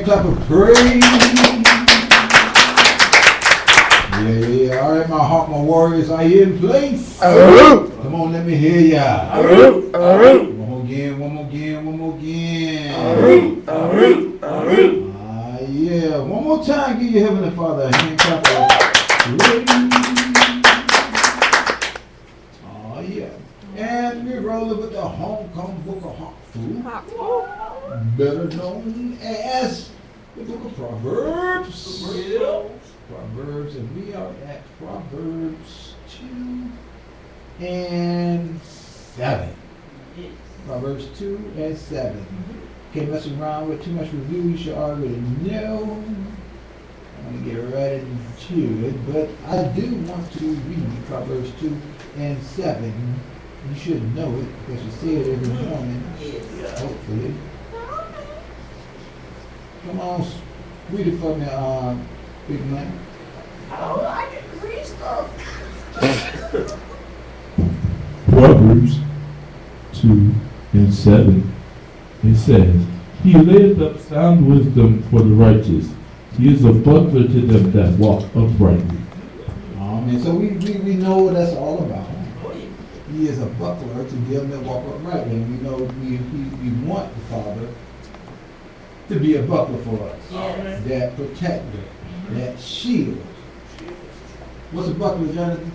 clap of praise. Yeah. All right, my warriors, are you in place? Come on, let me hear ya. One more again. Yeah. One more time, give your Heavenly Father a hand clap of praise. Oh, yeah. And we're rolling with the Hong Kong Book of Hawk Fu, better known as the Book of Proverbs. Proverbs, and we are at Proverbs 2 and 7. Proverbs 2 and 7. Can't mess around with too much review, you should already know. I'm going to get right into it, but I do want to read Proverbs 2 and 7. You should know it because you see it every morning, hopefully. Come on, read it for me, Big Man. Oh, I can read stuff. Proverbs 2 and 7. It says, He layeth up sound wisdom for the righteous. He is a buckler to them that walk uprightly. And so we know what that's all about. He is a buckler to them that walk uprightly. And we know we want the Father to be a buckler for us. Yes. That protector, that shield. What's a buckler, Jonathan?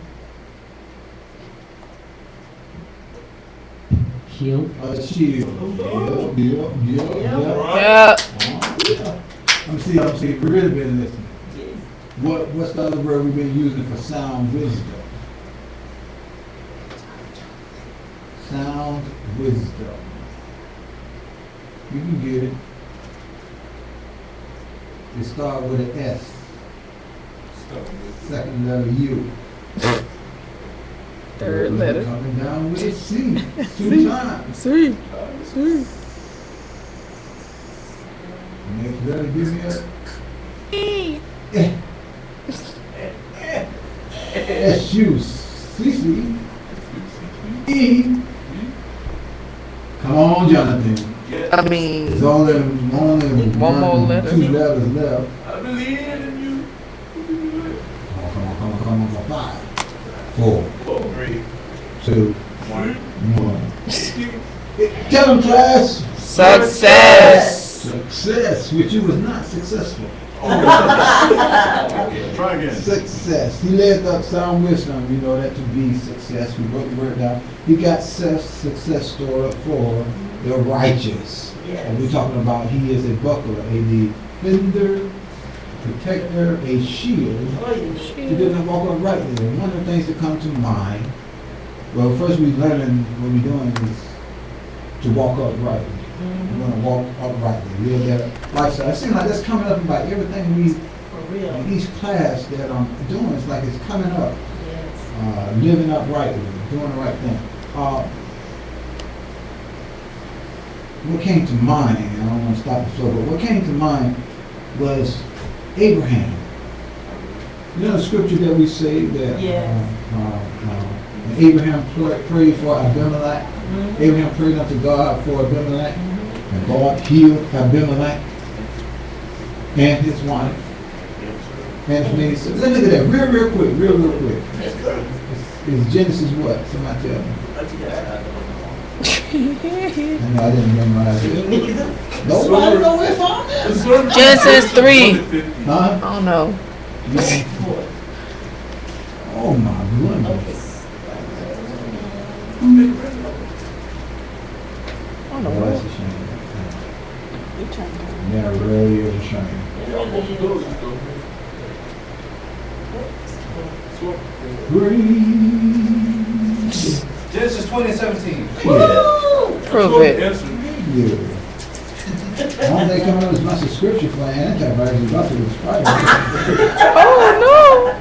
Shield. A shield. Yeah. I'm see, we've really been listening. What's the other word we've been using for sound wisdom? Sound wisdom. You can get it. It starts with an S. Second letter U. Third letter. Coming down with a C. Two times. C. Next letter, give me a E. S-U. C-C. E. Come on, Jonathan. I mean, There's only one more letter. 2 letters left. I believe in you. Come on. 5, 4, 2, 1. Tell them, class. success. Success, which you was not successful. Try again. Success. He led up sound wisdom. We know that to be success. We wrote the word down. He got success stored up for the righteous. Yes. And we're talking about he is a buckler, a defender, protector, a shield. He doesn't walk uprightly. And one of the things that come to mind, well, first we're learning what we're doing is to walk uprightly. We're going to walk uprightly, live that lifestyle. It seems like that's coming up about everything For real. in each class that I'm doing. It's like it's coming up. Yes. Living uprightly, doing the right thing. What came to mind, and I don't want to stop the flow, but what came to mind was Abraham. You know the scripture that we say that Yes. Abraham prayed for Abimelech. Abraham prayed unto God for Abimelech, and God healed Abimelech and his wife. And his many sons. Let's look at that real quick. It's Genesis what? Somebody tell me. I know I didn't memorize it. Nobody know where from this. Genesis 3. Huh? I don't know. Oh my goodness. I don't know Oh, what. that's a shame. Yeah, it really is a shame. Breathe. Genesis 20:17. Prove it. Yeah. All they come up with is much of scripture for an Antichrist is about to expire. Oh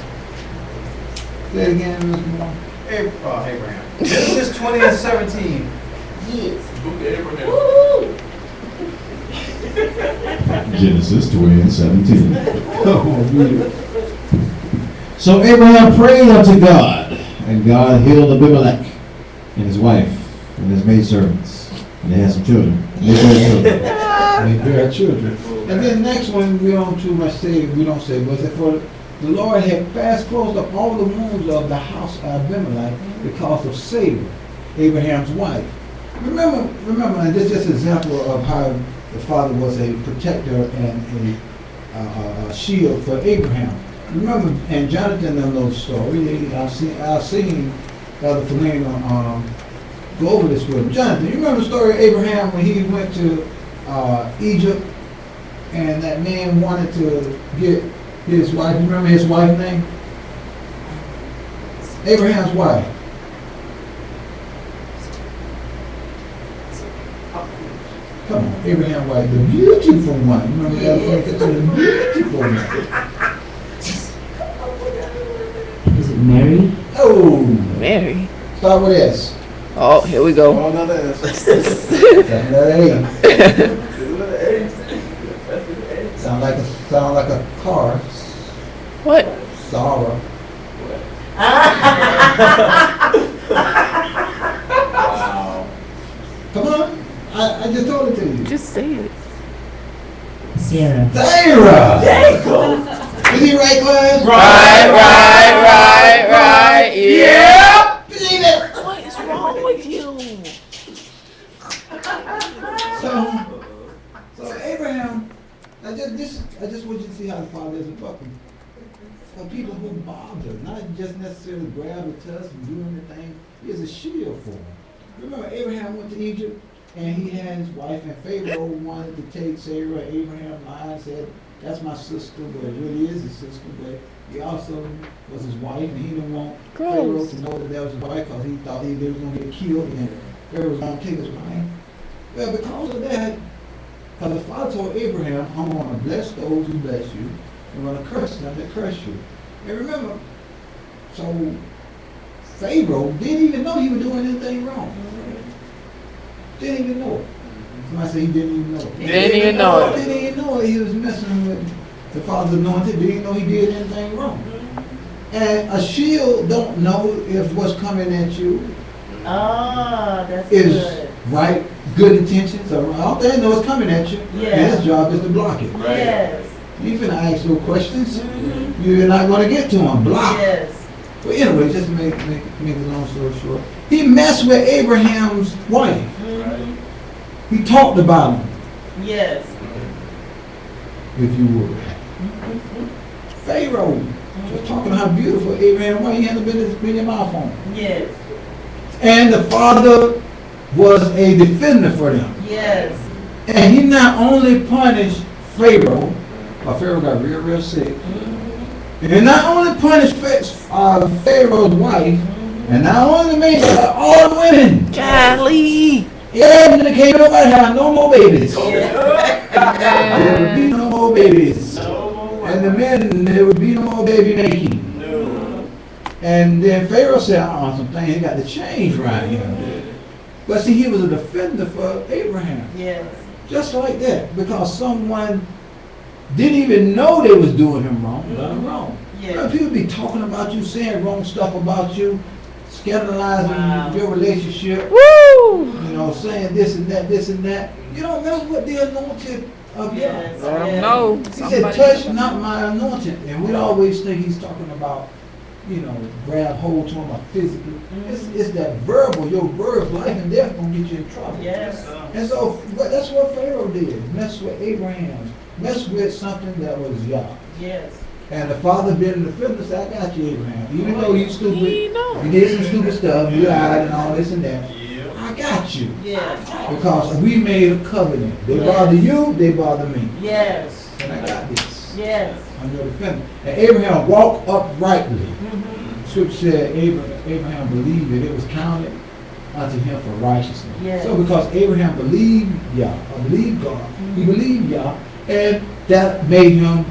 Say it again, Mr. Moore. Abraham. Genesis 20:17. Yes. Book of Abraham. Woo! Genesis 20:17. Oh, beautiful. So Abraham prayed unto God, and God healed Abimelech and his wife and his maidservants. And they had some children. And they had children. They bear children. And then next one, we don't too much say, we don't say, was it for the Lord had fast closed up all the wounds of the house of Abimelech because of Sarah, Abraham's wife. Remember, and this is just an example of how the father was a protector and a shield for Abraham. Remember, and Jonathan knows the story. I've seen Elder Felina go over this with him. Jonathan, you remember the story of Abraham when he went to Egypt and that man wanted to get his wife? You remember his wife's name? Abraham's wife. Come on, Abraham's wife, the beautiful one. You remember that? The beautiful one. Is it Mary? Oh, Mary. start with S. Oh, here we go. Oh, another S. That ain't. Sound like a car. What? Sarah. Wow. Come on. I just told it to you. Just say it. Sarah. Sarah. There you go. Is he right, class? Right. Yeah. Believe it. What is wrong with you? So Abraham, I just want you to see how the father is a bucket. For people who bother, not just necessarily grab the tusk and do anything, he is a shield for them. Remember, Abraham went to Egypt and he had his wife, and Pharaoh wanted to take Sarah. Abraham lied and said, "That's my sister," but it really is his sister. But he also was his wife, and he didn't want Pharaoh to know that was his wife because he thought they was going to get killed and Pharaoh was going to take his wife. Well, because of that, because the father told Abraham, "I'm going to bless those who bless you, I'm going to curse them that curse you." And remember, so Pharaoh didn't even know he was doing anything wrong. Didn't even know it. Somebody say he didn't even know it. Didn't even know it. Didn't even know it. He was messing with the father's anointed. Didn't even know he did anything wrong. And a shield don't know if what's coming at you That's is good. right, good intentions, or all they know is coming at you. Yeah. And his job is to block it. Yes. You finna ask no questions. You're not gonna get to him. Block. Yes. But anyway, just to make a long story short, he messed with Abraham's wife. He talked about him, Yes. if you would. Pharaoh was talking how beautiful Abraham was. He had been his mouth on him. Yes. And the father was a defender for them. Yes. And he not only punished Pharaoh, but Pharaoh got real sick. And he not only punished Pharaoh's wife, and not only made all the women. Golly. Yeah, and then can't nobody have no more babies. There would be no more babies. And the men, there would be no more baby making. And then Pharaoh said, some things got to change right here. But see, he was a defender for Abraham. Yes. Just like that. Because someone didn't even know they was doing him wrong. Done him wrong. Yes. People be talking about you, saying wrong stuff about you, scandalizing your relationship. Woo! You know, saying this and that, this and that. You don't know what the anointed of Yes. God. I don't know. He said, touch not my anointed. And we always think he's talking about, grab hold to him physically. It's that verbal, your words, life and death gonna get you in trouble. Yes. And so but that's what Pharaoh did. Mess with Abraham. Mess with something that was Yah. Yes. And the father being the defender said, I got you, Abraham. Even though you stupid, He know. you did some stupid stuff, you lied and all this and that. I got you. Yes. Because we made a covenant. They bother you, they bother me. Yes. And I got this. Yes. I'm your defender. And Abraham walked uprightly. Scripture said Abraham believed that it was counted unto him for righteousness. Yes. So because Abraham believed Yah, or believed God, he believed Yah, and that made him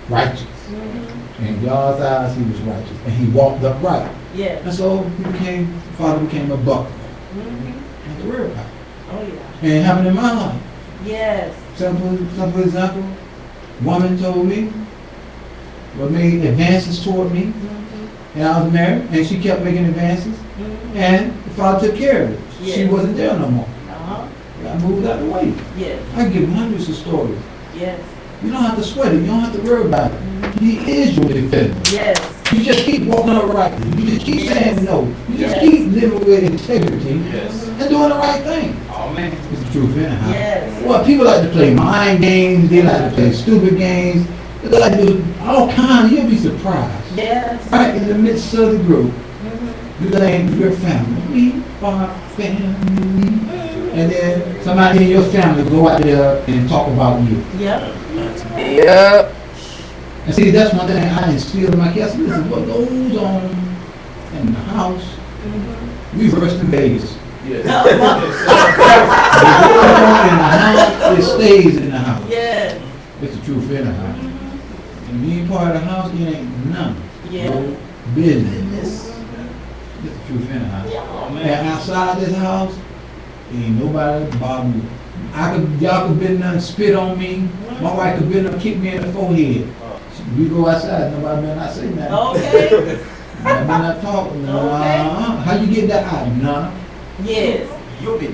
righteous. In God's eyes, he was righteous. And he walked upright. Yes. And so father became a buckler. And the word about it. Oh yeah. And it happened in my life. Yes. Simple example. Woman told me, made advances toward me, and I was married, and she kept making advances, and the father took care of it. She Yes. wasn't there no more. Uh-huh. I I moved out the way. Yes. I give hundreds of stories. Yes. You don't have to sweat it. You don't have to worry about it. He is your defender. Yes. You just keep walking uprightly. You just keep saying no. You just Yes. keep living with integrity Yes. and doing the right thing. Oh, man. It's the truth anyhow. Yes. Well, people like to play mind games. They like to play stupid games. They like to do all kinds. You'll be surprised. Yes. Right in the midst of the group, you think your family. We are family. And then somebody in your family go out there and talk about you. Yep. Yep. And see, that's one thing I instill in my kids. Listen, what goes on in the house, we rest in Vegas. Yes. What goes on in the house, it stays in the house. Yes. It's the truth in the house. And you ain't part of the house, it ain't none. Yeah. No business. It's the truth in the house. Oh, And man. outside this house, ain't nobody bother me. Y'all could been there and spit on me. My wife could been there and kick me in the forehead. We go outside, nobody better not say nothing. Okay. Nobody better not talk. Okay. How you get that out? None. Yes. You'll be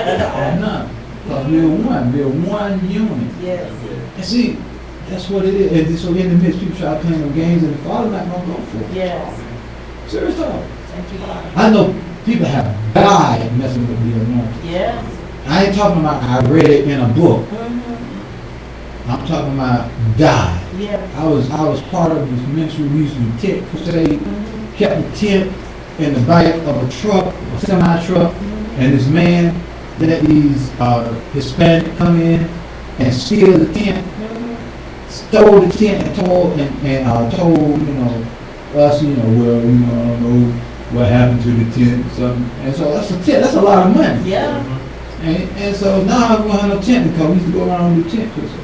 None. Because we're one unit. Yes. And see, that's what it is. And so in the midst, people try to play them games and the Father's not going to go for it. Yes. Serious talk. Thank you, God. I know people have died messing with the anointing. Yes. I ain't talking about I read it in a book. I'm talking about died. Yeah. I was part of this ministry. We used to do tent crusade, kept the tent in the back of a truck, a semi truck, and this man let these Hispanic come in and steal the tent, stole the tent and told us, well, I don't know what happened to the tent or something. And so that's a tent, that's a lot of money. Yeah. And so now I don't have no tent because we used to go around and do tent crusade.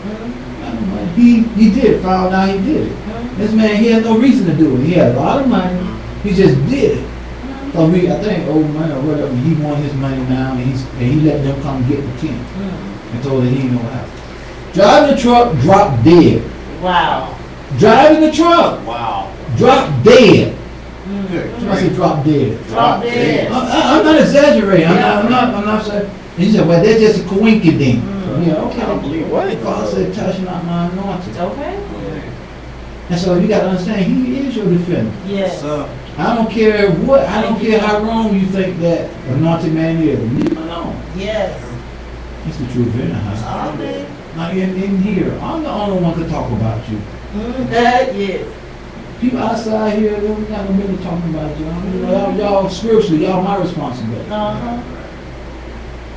He did it, found out he did it. This man, he had no reason to do it. He had a lot of money, he just did it. So I think old money or whatever, he wanted his money now, and he let them come get the tent. And told them he didn't know how. Driving the truck, dropped dead. Wow. Driving the truck, Wow. dropped dead. Good. I said drop dead. Drop dead. I'm not exaggerating. I'm not saying. He said, well, that's just a coincidence. Yeah, okay. I don't believe What? it. God said, touch not my anointing. Okay. And so you got to understand, he is your defender. Yes. So, I don't care how wrong you think that anointed man is. Leave him alone. Yes. It's the truth in the house. Okay. Now in here, I'm the only one to talk about you. Yes. People outside here, they're not gonna be talking about you. Y'all spiritually, y'all my responsibility. Uh-huh.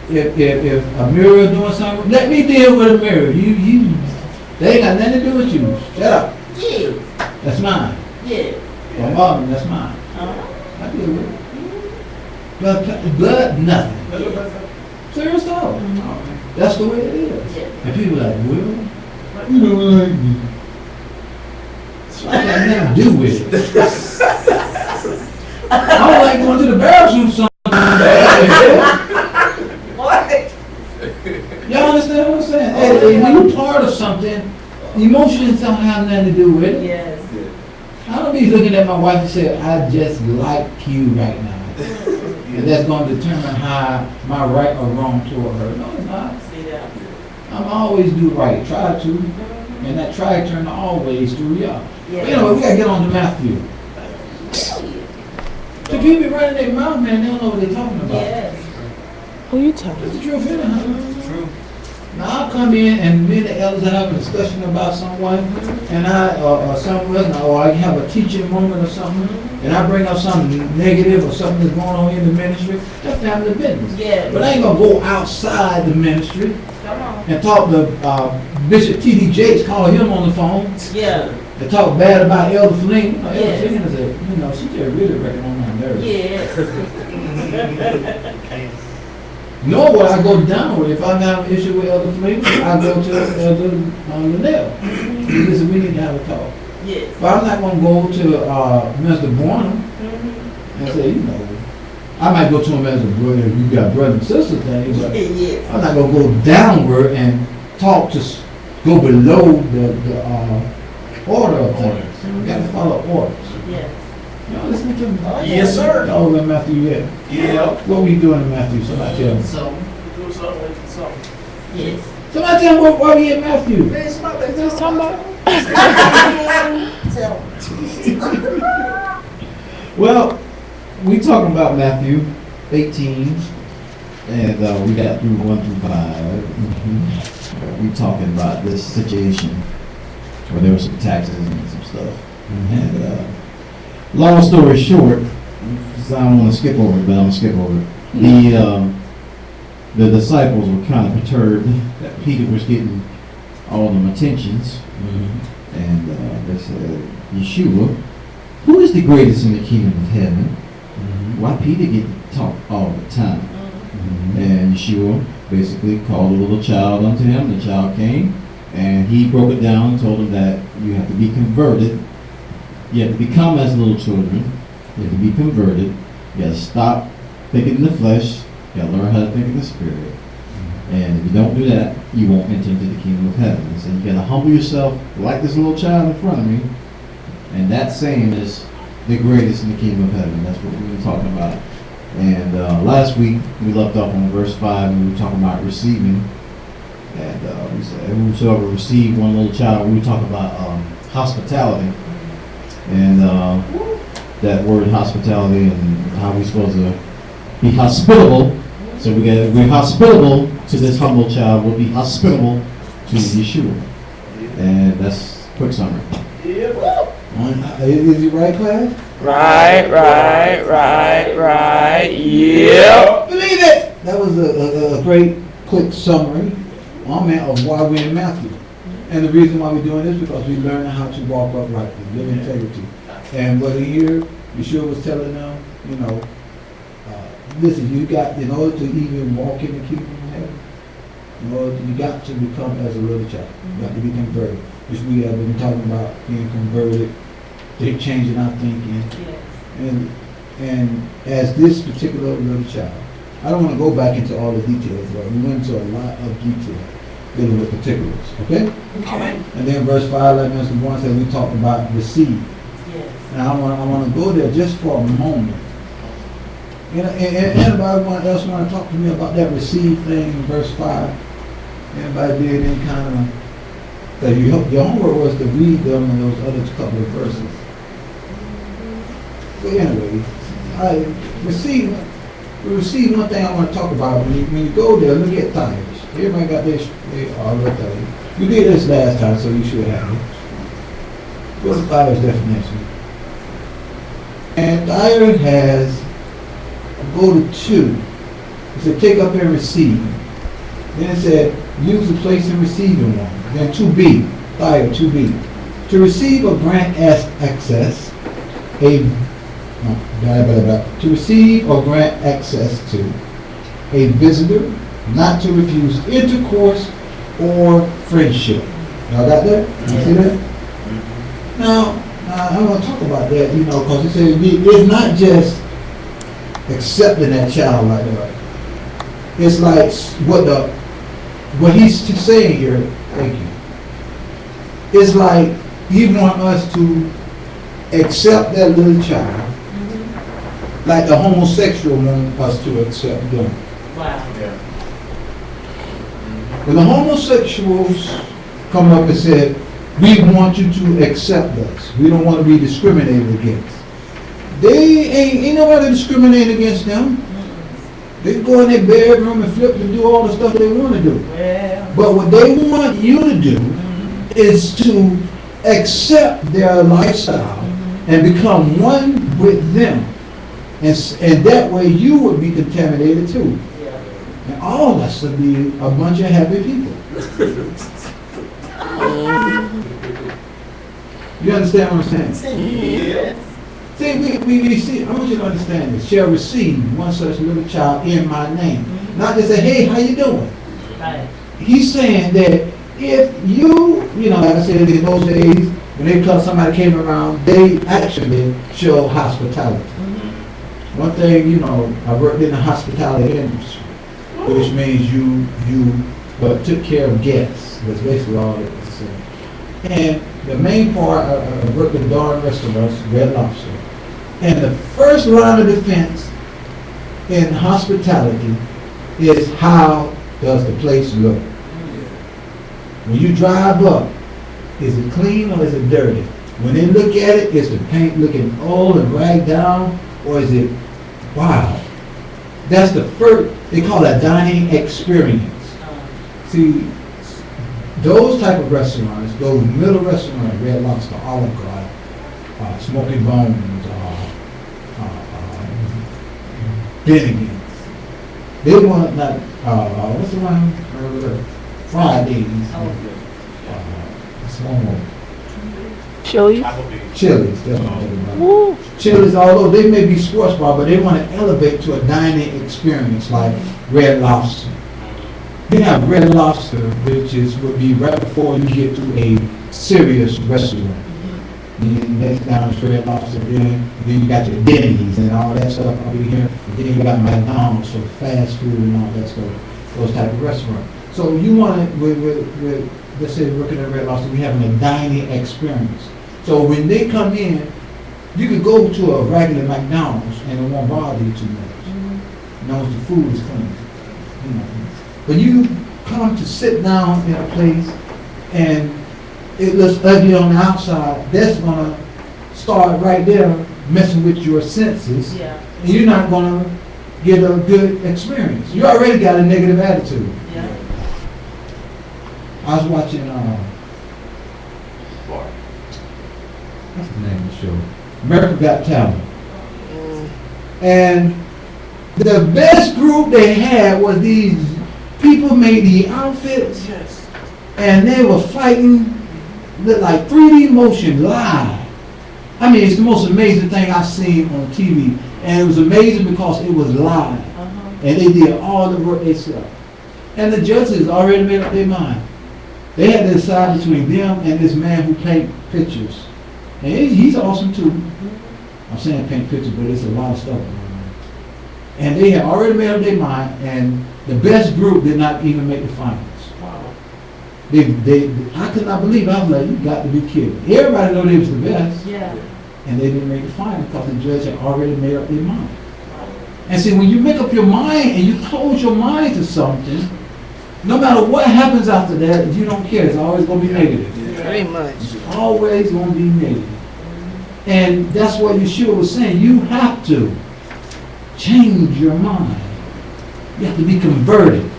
If a mirror is doing something, let me deal with a mirror. You, they ain't got nothing to do with you. Shut up. Yes. That's mine. Yes. My mom, that's mine. Uh-huh. I deal with it. Blood, nothing. Serious talk. That's the way it is. Yes. And people are like, well, you don't like me. I got nothing to do with it. I don't like going to the bathroom sometimes. What? Y'all understand what I'm saying? Hey, when you're part of something, emotions don't have nothing to do with it. Yes. I don't be looking at my wife and say, I just like you right now. And that's going to determine how my right or wrong toward her. No, it's not. See that? I'm always do right. Try to. And that try turn to always through y'all. Yes. You know, we got to get on to Matthew. The people running their mouth, man, they don't know what they're talking about. Yes. Who you telling? It's the truth, isn't it? true. Now I'll come in and me and the elders have a discussion about someone, and or something, or I have a teaching moment or something, and I bring up something negative or something that's going on in the ministry. That's family business. Yes. But I ain't gonna go outside the ministry Come on. and talk to Bishop T.D. Jakes, call him on the phone, Yeah. and talk bad about Elder Flynn. You know, Elder Yes. Flynn is she just really wrecking on my nerves. Yes. Nor will I go down with it. If I have an issue with Elder Flynn, I go to Elder Linnell. Listen, we need to have a talk. Yes. But I'm not going to go to Mr. Barnum and say, I might go to him as a brother, you got brother and sister thing, but Yes. I'm not going to go downward and talk to, go below the order of things. You got to follow orders. Yes. Y'all listening to me? Yes, sir. Y'all in Matthew yet? Yeah. What we doing in Matthew? Somebody tell me. So, Yes. Somebody tell me why we in Matthew. Just talking about. Well, we talking about Matthew 18, and we got through 1 through 5. We talking about this situation where there was some taxes and some stuff. And long story short, 'cause I don't want to skip over it, but I'm gonna skip over it. The disciples were kind of perturbed that Peter was getting all them attentions, and they said, Yeshua, who is the greatest in the kingdom of heaven? Why Peter get talked all the time? And Yeshua basically called a little child unto him. The child came, and he broke it down and told him that you have to be converted. You have to become as little children. You have to be converted. You got to stop thinking in the flesh. You got to learn how to think in the spirit. And if you don't do that, you won't enter into the kingdom of heaven. So you got to humble yourself like this little child in front of me. And that same is the greatest in the kingdom of heaven. That's what we were talking about. And last week, we left off on verse 5, and we were talking about receiving. And we said, whosoever received one little child, we were talking about hospitality. And that word hospitality and how we're supposed to be hospitable. So we're hospitable to this humble child. We'll be hospitable to Yeshua. And that's a quick summary. Is he right, class? Right. Yep. Believe it! That was a great quick summary of why we're in Matthew. And the reason why we're doing this is because we're learning how to walk uprightly, live in integrity. And what here, Yeshua was telling them, listen, you got, in order to even walk in the kingdom of heaven, you got to become as a little child. You got to be converted. Which we have been talking about being converted, changing our thinking. And as this particular little child, I don't want to go back into all the details, but we went into a lot of detail dealing with particulars, okay? And then verse 5, like Mr. Bourne said, we talked about the seed. And I want to go there just for a moment. Anybody else want to talk to me about that receive thing in verse 5? Anybody did any kind of... Because your homework was to read them in those other couple of verses. But anyway, we receive one thing I want to talk about. When you go there, look at tires. Everybody got their tires. You did this last time, so you should have it. Go to tires definition. And tire has, go to 2. It said take up and receive. Then it said use the place in receiving one. Then 2B, tire 2B. To receive or grant as access, to receive or grant access to a visitor, not to refuse intercourse or friendship. Y'all got that? You see that? Now, I want to talk about that, because it says it's not just accepting that child like that. It's like what he's saying here. Thank you. It's like he wants us to accept that little child, like the homosexual want us to accept them. Wow. When the homosexuals come up and said, we want you to accept us. We don't want to be discriminated against. They ain't nobody discriminating against them. They go in their bedroom and flip and do all the stuff they want to do. Yeah. But what they want you to do is to accept their lifestyle and become one with them. And that way you would be contaminated too. And all of us would be a bunch of happy people. You understand what I'm saying? Yes. See, we see, I want you to understand this. Shall receive one such little child in my name. Not just say, hey, how you doing? Right. He's saying that if you, like I said, in those days, when somebody came around, they actually show hospitality. One thing, I worked in the hospitality industry, which means you took care of guests. That's basically all it was saying. And the main part, I worked at Darn Restaurants, Red Lobster. And the first line of defense in hospitality is how does the place look? When you drive up, is it clean or is it dirty? When they look at it, is the paint looking old and ragged down, or is it, wow? That's the first, they call that dining experience. See, those type of restaurants, those middle restaurants, Red Lobster, Olive Garden, Smoky Bones, Bennigan's, they want that, what's the one? Fridays. It's one more. Chili's. Chili's, that's what I'm talking about. Woo. Chili's, although they may be sports bar, but they want to elevate to a dining experience like Red Lobster. They have Red Lobster, which would be right before you get to a serious restaurant. Then next down is Red Lobster, then you got your Denny's and all that stuff over here. And then you got McDonald's for fast food and all that stuff, those type of restaurants. So you want to, with let's say working at Red Lobster, we having a dining experience. So when they come in, you could go to a regular McDonald's and it won't bother you too much. As long as the food is clean. You know. When you come to sit down in a place and it looks ugly on the outside, that's gonna start right there messing with your senses. Yeah. And you're not gonna get a good experience. You already got a negative attitude. Yeah. I was watching, what's the name of the show? America Got Talent. And the best group they had was these people made the outfits. Yes. And they were fighting with like 3D motion live. I mean, it's the most amazing thing I've seen on TV. And it was amazing because it was live. And they did all the work themselves. And the judges already made up their mind. They had to decide between them and this man who paint pictures. And he's awesome too. I'm saying paint pictures, but it's a lot of stuff going on. And they had already made up their mind, and the best group did not even make the finals. Wow. I could not believe it. I was like, you got to be kidding. Everybody knew they was the best. Yeah. And they didn't make the final because the judge had already made up their mind. And see, when you make up your mind and you close your mind to something, no matter what happens after that, you don't care. It's always going to be negative. Pretty much. It's always going to be negative. And that's what Yeshua was saying. You have to change your mind. You have to be converted.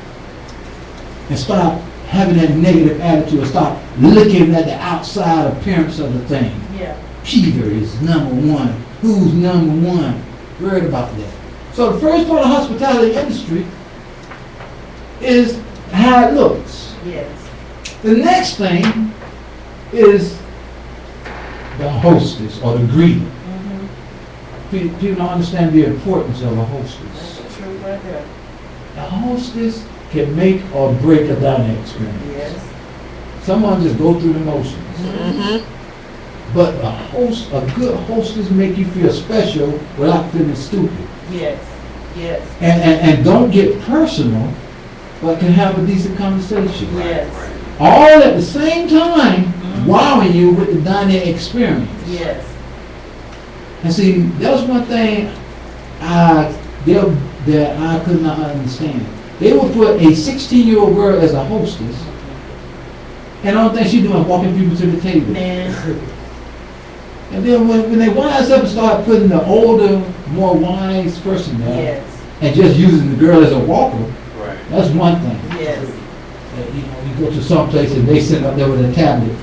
And stop having that negative attitude. And stop looking at the outside appearance of the thing. Yeah. Peter is number one. Who's number one? Worried about that. So the first part of the hospitality industry is how it looks. Yes. The next thing is the hostess or the greeter. People don't understand the importance of a hostess. That's true right there. The hostess can make or break a dining experience. Yes. Someone just go through the motions. But a good hostess make you feel special without feeling stupid. Yes. Yes. And don't get personal, but can have a decent conversation. Yes. All at the same time, wowing you with the dining experience. Yes. And see, that was one thing that I could not understand. They would put a 16-year-old girl as a hostess, and the only thing she doing is walking people to the table. Man. And then when they wise up and start putting the older, more wise person there, Yes. and just using the girl as a walker, Right. that's one thing. Yes. You go to some place and they sit up there with a tablet.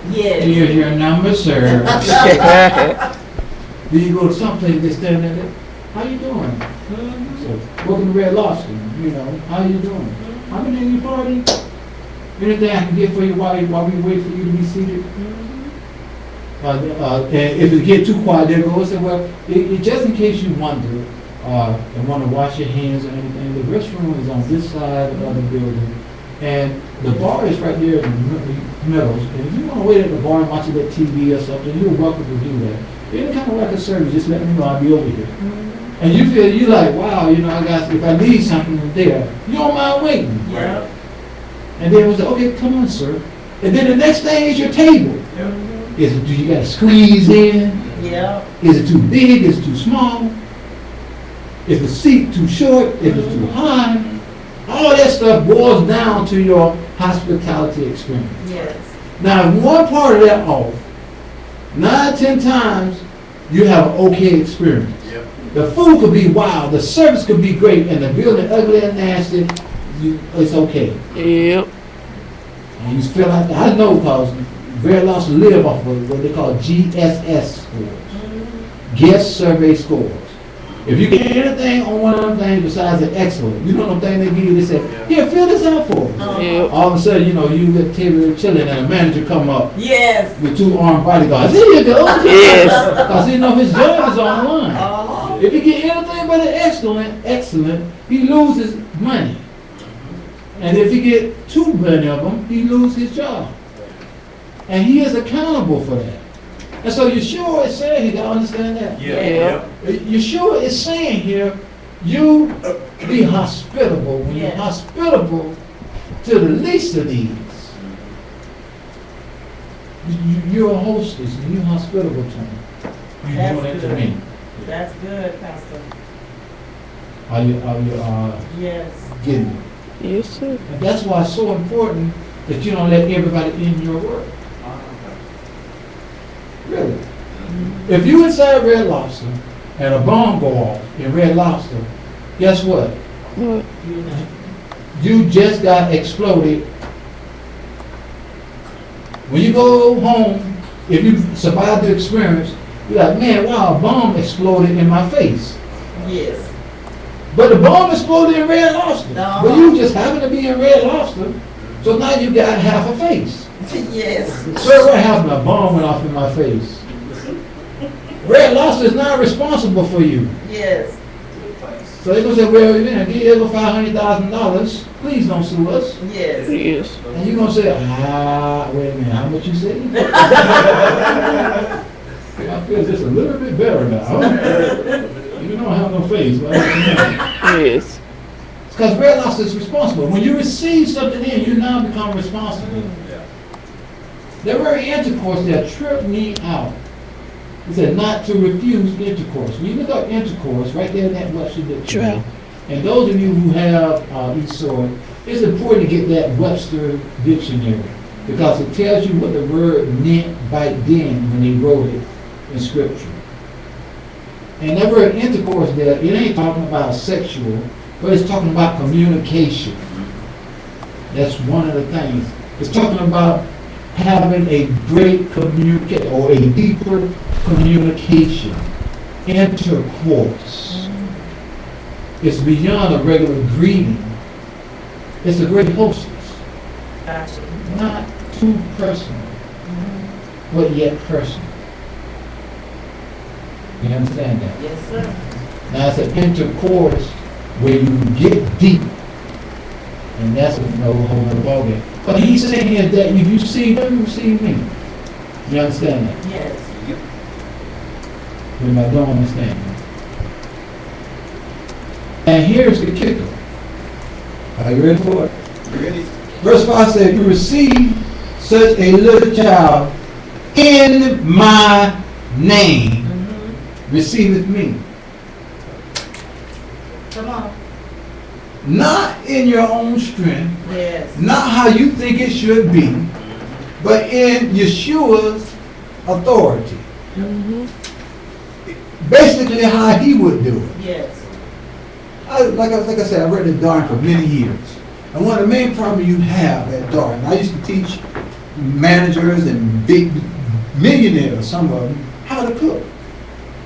Yes. Here's your number, sir. Then you go to some place, they stand there, how you doing? So, welcome to Red Lobster, how you doing? How many in your party? Anything I can get for you while we wait for you to be seated? And if it get too quiet, they'll go and say, well, just in case you wonder, and want to wash your hands or anything, the restroom is on this side of the building, and the bar is right there in the middle. And if you want to wait at the bar and watch that TV or something, you're welcome to do that. Any kind of record service, just let me know, I'll be over here. And you like, wow, I got, if I need something there, you don't mind waiting. Yeah. And then we say, okay, come on, sir. And then the next thing is your table. Yep. Do you got to squeeze in? Yeah. Is it too big? Is it too small? Is the seat too short? Is it too high? All that stuff boils down to your hospitality experience. Yes. Now, if one part of that off, 9, 10 times, you have an okay experience. Yep. The food could be wild, the service could be great, and the building ugly and nasty, it's okay. Yep. And you feel like, I know because very lots live off of what they call GSS scores, guest survey scores. If you get anything on one of them things besides the excellent, you know what thing they give you, they say, here, fill this out for us. Yep. All of a sudden, you know, you at the table chilling and a manager come up Yes. with 2 armed bodyguards. Here you go. Yes. Because he know his job is on the line. Oh. If he get anything but an excellent, he loses money. And if he get too many of them, he loses his job. And he is accountable for that. And so Yeshua is saying, you gotta understand that. Yeah. Yeshua is saying here, you be hospitable. When you're Yes. hospitable to the least of these, you're a hostess and you're hospitable to them. You're That's doing it to good. me. That's good, Pastor. Are you Yes. getting it? Yes, sir. And that's why it's so important that you don't let everybody in your work. Really. If you inside Red Lobster and a bomb go off in Red Lobster, guess what? What? You just got exploded. When you go home, if you survive the experience, you're like, man, wow, a bomb exploded in my face. Yes. But the bomb exploded in Red Lobster. No. But you just happen to be in Red Lobster, so now you got half a face. Yes. So what happened? A bomb went off in my face. Red Lobster is not responsible for you. Yes. So they're going to say, well, you're going to give us $500,000. Please don't sue us. Yes. Yes. And you're going to say, wait a minute, how much you say? I feel just a little bit better now. You don't have no face. But Yes. it's because Red Lobster is responsible. When you receive something in, you now become responsible. Their very intercourse there tripped me out. He said not to refuse intercourse. When you look up intercourse, right there in that Webster dictionary, and those of you who have eSword, it's important to get that Webster dictionary because it tells you what the word meant back then when they wrote it in Scripture. And that word intercourse there, it ain't talking about sexual, but it's talking about communication. That's one of the things. It's talking about having a great communication or a deeper communication, intercourse. It's beyond a regular greeting. It's a great hostess. Gotcha. Not too personal, but yet personal. You understand that? Yes, sir. Now it's an intercourse where you get deep. And that's a whole other ballgame. But he's saying here that if you see them, you see me. You understand that? Yes. When I don't understand that. And here's the kicker. Are you ready for it? Ready? Verse 5 says, you receive such a little child in my name, receiveth me. Come on. Not in your own strength, Yes. not how you think it should be, but in Yeshua's authority. Basically how he would do it. Yes. Like I said, I read at Darn for many years. And one of the main problems you have at Darn, I used to teach managers and big millionaires, some of them, how to cook,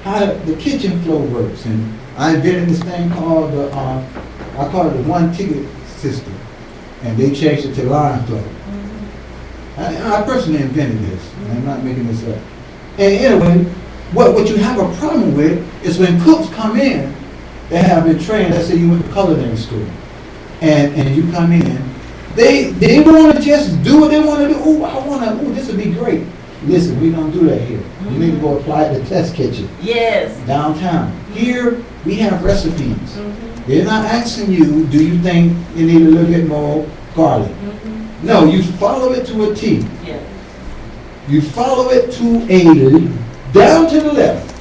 how the kitchen flow works. And I invented this thing called I call it the one ticket system. And they changed it to line flow. I personally invented this. And I'm not making this up. And anyway, what you have a problem with is when cooks come in, they have been trained, let's say you went to culinary school, and you come in, they want to just do what they want to do. This would be great. Listen, we don't do that here. You need to go apply it to Test Kitchen Yes. downtown. Here, we have recipes. They're not asking you, do you think you need a little bit more garlic? No, you follow it to a T. Yes. You follow it down to the letter.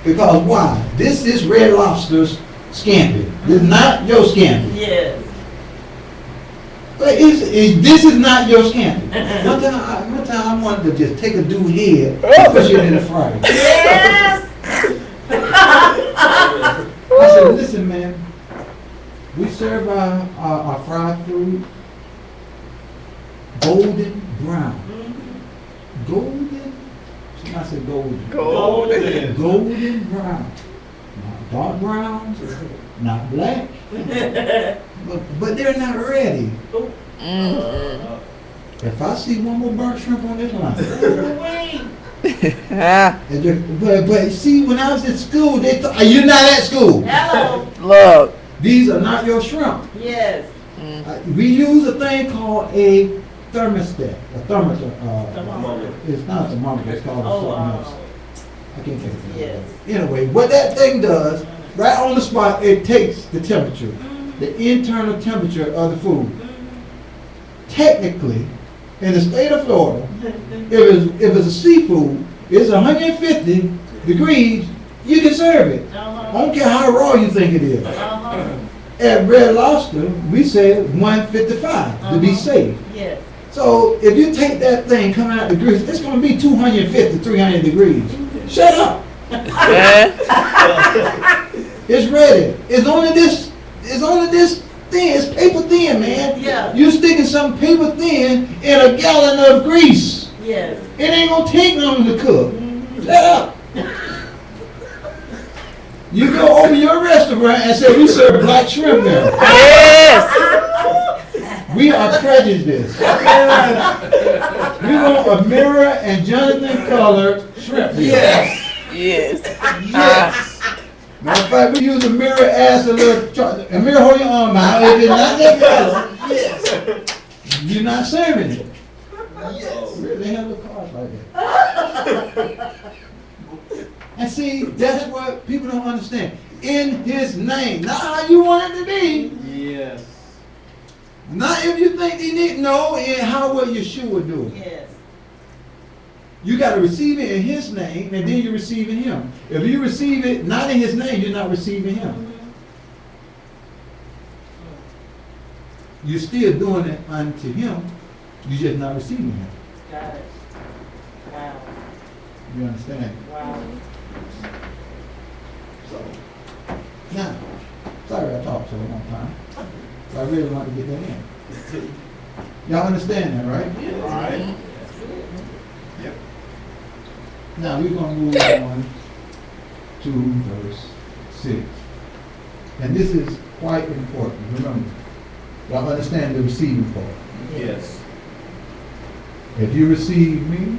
Because why? This is Red Lobster's scampi. This is not your scampi. Yes. But this is not your scandal. One time I wanted to just take a dude's head and push it in the fryer. Yes. I said, listen, man, we serve our fried food golden brown. Golden, I said golden. Golden brown. Not dark brown, not black. But they're not ready. If I see one more burnt shrimp on this line. But see, when I was at school, they thought, you're not at school. Hello. Look. These are not your shrimp. Yes. We use a thing called a thermostat. A thermometer. It's not a thermometer, it's called something else. I can't think of it. Yes. Anyway, what that thing does, right on the spot, it takes the temperature, the internal temperature of the food. Technically, in the state of Florida, if it's a seafood, it's 150 degrees, you can serve it. I don't care how raw you think it is. At Red Lobster, we said 155 to be safe. Yes. So if you take that thing coming out the grease, it's going to be 250, 300 degrees. Shut up. It's ready. It's only this thin. It's paper thin, man. Yeah. You sticking some paper thin in a gallon of grease. Yes. It ain't gonna take long to cook. Shut up. You go over your restaurant and say, we serve black shrimp now. Yes. We are prejudiced. We want a mirror and Jonathan colored shrimp. Yes. Yes. Matter of fact, we use a mirror as a mirror hold your arm out. If it's not that color, yes. You're not serving it. Yes. They have the cards like that. And see, that's what people don't understand. In his name. Not how you want it to be. Yes. Not if you think they need. No, and how will Yeshua do it? Yes. You got to receive it in his name, and then you're receiving him. If you receive it not in his name, you're not receiving him. You're still doing it unto him. You're just not receiving him. Got it. Wow. You understand? Wow. So, now, sorry I talked so long time. But I really want to get that in. Y'all understand that, right? All right. Yep. Now we're going to move on to verse 6. And this is quite important. Remember, y'all understand the receiving part. Yes. If you receive me,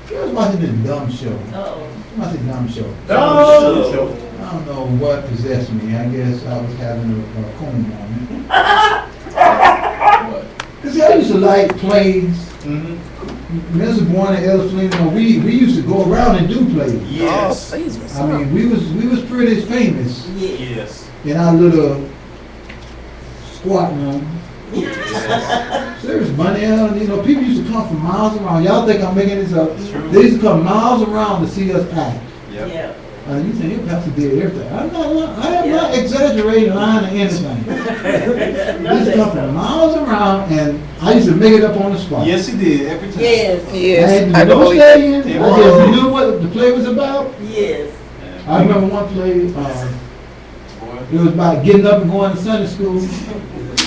I was watching this dumb show. Uh-oh. What's a dumb show? No. I don't know what possessed me. I guess I was having a coon moment. Because I used to like plays. Mr. Bourne and Ellis Flynn, we used to go around and do plays. Yes. Oh, please, what's I up? mean, we was pretty famous Yes. in our little squat room. Serious money, people used to come from miles around. Y'all think I'm making this up? True. They used to come miles around to see us act. Yep. Yeah. You think your pastor did everything? I am not exaggerating, lying, or anything. They used to come from miles around, and I used to make it up on the spot. Yes, he did every time. Yes. Yes. I had no know. saying. I It just was. knew what the play was about. Yes. I remember one play. It was about getting up and going to Sunday school.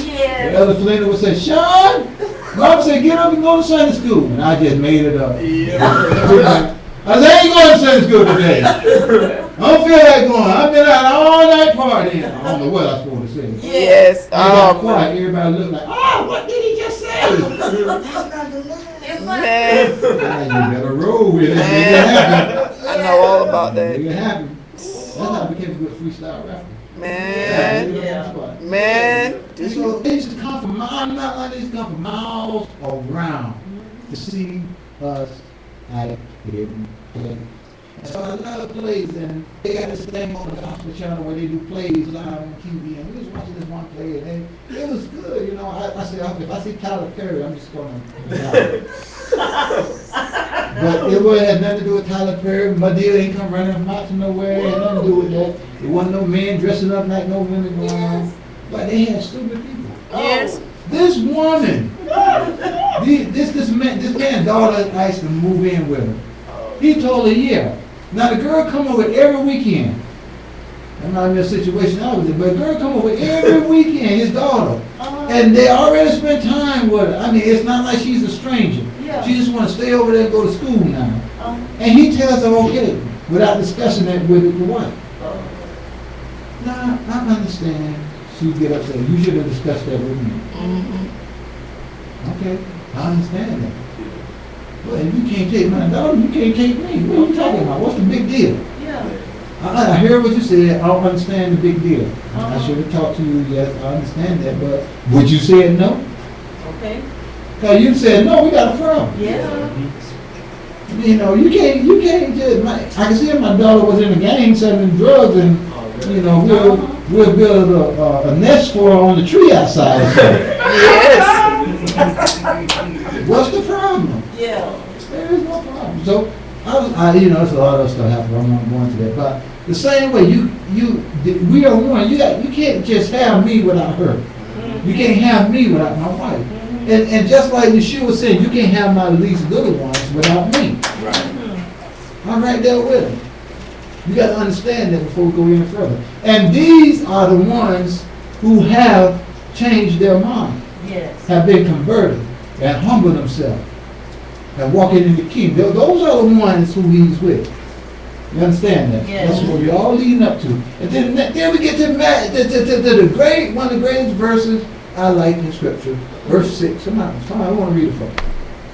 Yes. Elder Flynn would say, "Sean, Mom said get up and go to Sunday school," and I just made it up. I said, "I ain't going to Sunday school today. I don't feel like going. I've been out all night partying." I don't know what I'm supposed to say. Yes. They got quiet. Everybody looked like, "Oh, what did he just say?" Man, You better roll with it. Make it happen. I know all about Make that. it happen. That's how I became a good freestyle rapper. Man, Yeah. man. And so they used to come from miles, not like they used to come from miles around to see us act in play. And so a lot of plays, and they got this thing on the gospel channel where they do plays live on TV, and we was watching this one play, and it was good, I said, if I see Tyler Perry, I'm just gonna but it had nothing to do with Tyler Perry. My deal ain't come running from out to nowhere. It had nothing to do with that. It wasn't no men dressing up like no women going on. But they had stupid people. Yes. This woman, this man's daughter asked to move in with her. He told her, yeah. Now the girl come over every weekend. I'm not in a situation I was in, but the girl come over every weekend, his daughter. And they already spent time with her. I mean, it's not like she's a stranger. Yeah. She just want to stay over there and go to school now. And he tells her, okay, without discussing that with the wife. Nah, I understand. She get upset. You should have discussed that with me. Okay, I understand that. Well, if you can't take my daughter, you can't take me. What are you talking about? What's the big deal? Yeah. I hear what you said. I don't understand the big deal. I should have talked to you. Yes, I understand that. But would you say no? Okay. Because you said no, we got a problem. Yeah. You know, you can't just. I can see if my daughter was in a gang selling drugs, and you know, we'll build a nest for her on the tree outside. Yes. What's the problem? Yeah. There is no problem. So, you know, there's a lot of stuff happening. I'm not going to that. But the same way, we are one. You can't just have me without her. You can't have me without my wife. And just like Yeshua was saying, you can't have my least little ones without me. Right. I'm right there with them. You got to understand that before we go any further. And these are the ones who have changed their mind, Yes. have been converted, and humbled themselves, and walking in the kingdom. Those are the ones who he's with. You understand that? Yes. That's what we're all leading up to. And then we get to the great, one of the greatest verses I like in Scripture, verse 6. Come on, I want to read it for you.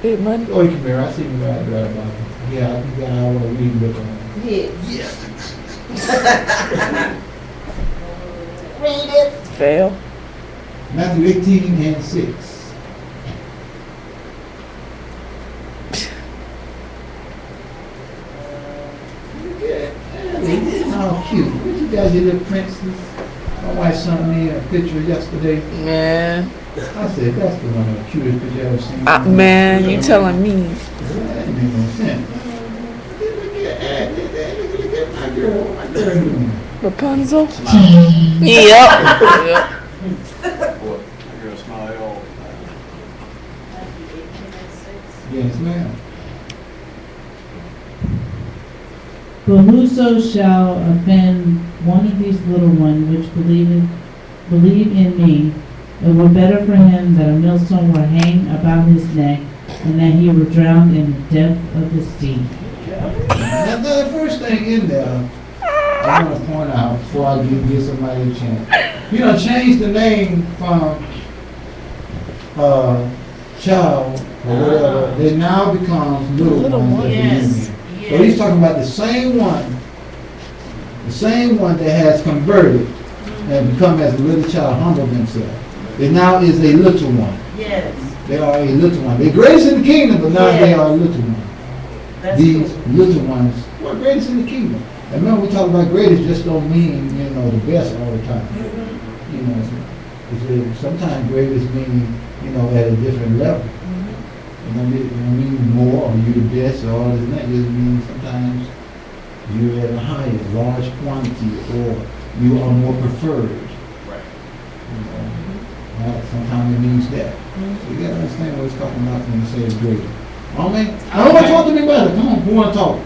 Big money. Oh, you come here. I see you right about it. Yeah, I think I want to read it. Yes. Read it. Fail. Matthew 18 and 6. Oh, cute. What you guys did, little princess? My wife sent me a picture yesterday. Man. I said, that's the one of the cutest picture I've ever seen. Man, you telling me. That didn't make no sense. Look at my girl. What my girl doing? Rapunzel? Yep. Boy, you're gonna smile all the Yes, ma'am. But whoso shall offend one of these little ones which believe in me, it were better for him that a millstone were hanged about his neck, and that he were drowned in the depth of the sea. Now, the first thing in there, I want to point out before I give somebody a chance. You know, change the name from child or whatever. It now becomes little ones. That Yes. believe. So he's talking about the same one that has converted and become as a little child, humbled themselves. It now is a little one. Yes. They are a little one. They're greatest in the kingdom, but now they Yes. are a little one. That's These cool. little ones who are greatest in the kingdom. And remember, we talk about greatest just don't mean, you know, the best all the time. You know, sometimes greatest mean, you know, at a different level. You know, it don't mean more or you the best or all this and that. It just means sometimes you're at a higher, large quantity, or you are more preferred. Right. You know, sometimes it means that. So you gotta understand what it's talking about when it says great. Amen. I don't want to talk to me about it. Come on, who want to talk?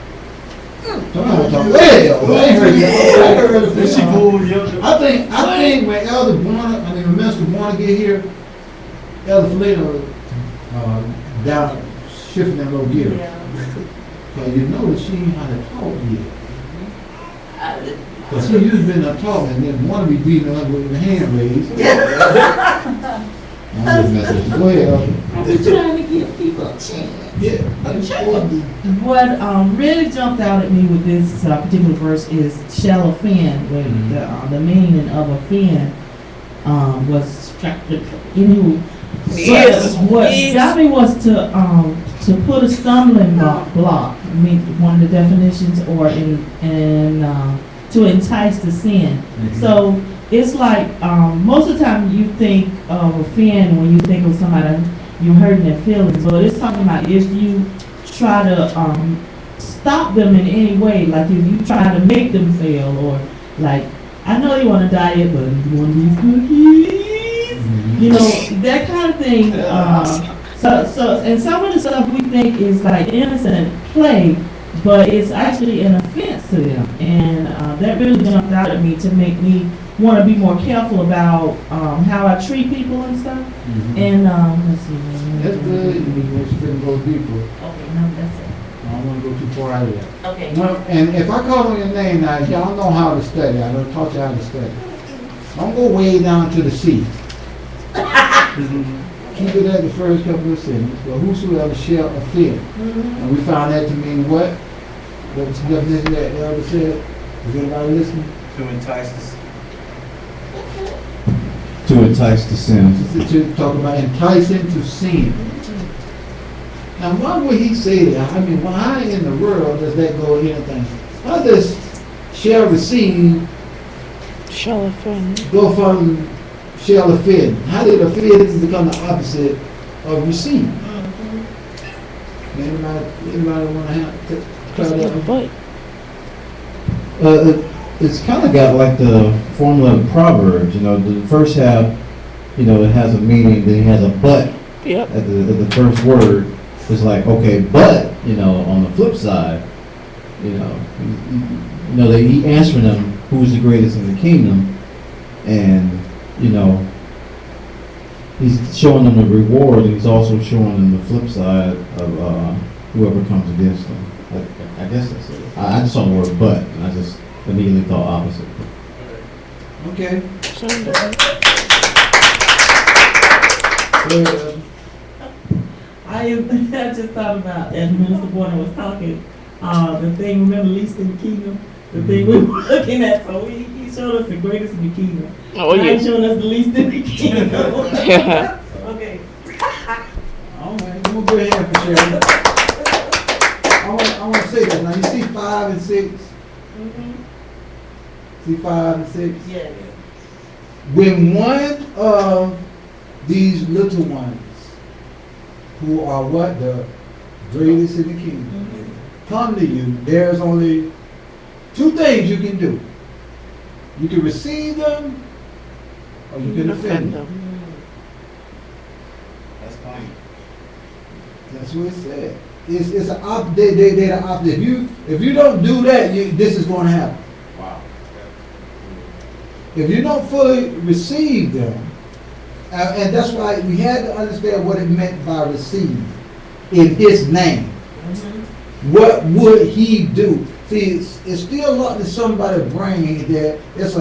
Come on, talk. Well, I ain't heard you. I heard it. Then she pulled you up. I think when Elder Warner, when Minister Warner get here, Elder Felina down shifting that little gear. Yeah. But you notice she ain't how to talk yet. Because she used to been up talking and then want to be beating her up with the hand raised. I'm just messing with you. Go ahead, Elder. I'm just trying to give people a chance. Yeah. What really jumped out at me with this particular verse is shall offend, where the meaning of offend was anyway. Yes. What Yes. got me was to put a stumbling block. I mean, one of the definitions, or to entice to sin. So it's like most of the time you think of offend when you think of somebody you're hurting their feelings, but it's talking about if you try to stop them in any way, like if you try to make them fail, or like I know you want to diet, but you want these cookies. You know, that kind of thing. And some of the stuff we think is like innocent play, but it's actually an offense to them. And that really jumped out at me to make me want to be more careful about how I treat people and stuff. And let's see. That's good. You shouldn't go deeper. Okay, no, that's it. I don't want to go too far out of that. Okay. Well, and if I call on your name now, y'all know how to study. I don't taught you how to study. Don't go way down to the sea. Keep it at the first couple of sentences. But whosoever shall offend. And we found that to mean what? What was the definition that the elder said? Is anybody listening? To entice us. To entice to sin. To talk about enticing to sin. Now, why would he say that? I mean, why in the world does that go anything? How does shall receive Shall offend. go from shall offend? How did offend become the opposite of receive? Anybody want to try that one? But It's kind of got like the formula of Proverbs. You know, the first half, you know, it has a meaning. Then it has a but yep. at the first word. It's like, okay, but, you know, on the flip side, you know, he answering them who's the greatest in the kingdom, and you know, he's showing them the reward, and he's also showing them the flip side of whoever comes against them. I guess that's it. I just saw the word but, and I just immediately thought opposite. Okay. I just thought about, as Minister Gordon was talking, the thing, remember least in the kingdom? The thing we were looking at, so he showed us the greatest in the kingdom. Oh, Now yeah. he's showing us the least in the kingdom. Yeah. Okay. All right, we'll go ahead for Sharon. I want to say that. Now, you see 5 and 6? See 5 and 6? Yes. When one of these little ones, who are what? The greatest in the kingdom, come to you, there's only 2 things you can do. You can receive them, or you can offend them. That's fine. That's what it said. It's an they're the opposite. If you don't do that, this is going to happen. Wow. If you don't fully receive them, and that's why we had to understand what it meant by receive in His name. What would He do? See, it's still locked in somebody's brain that it's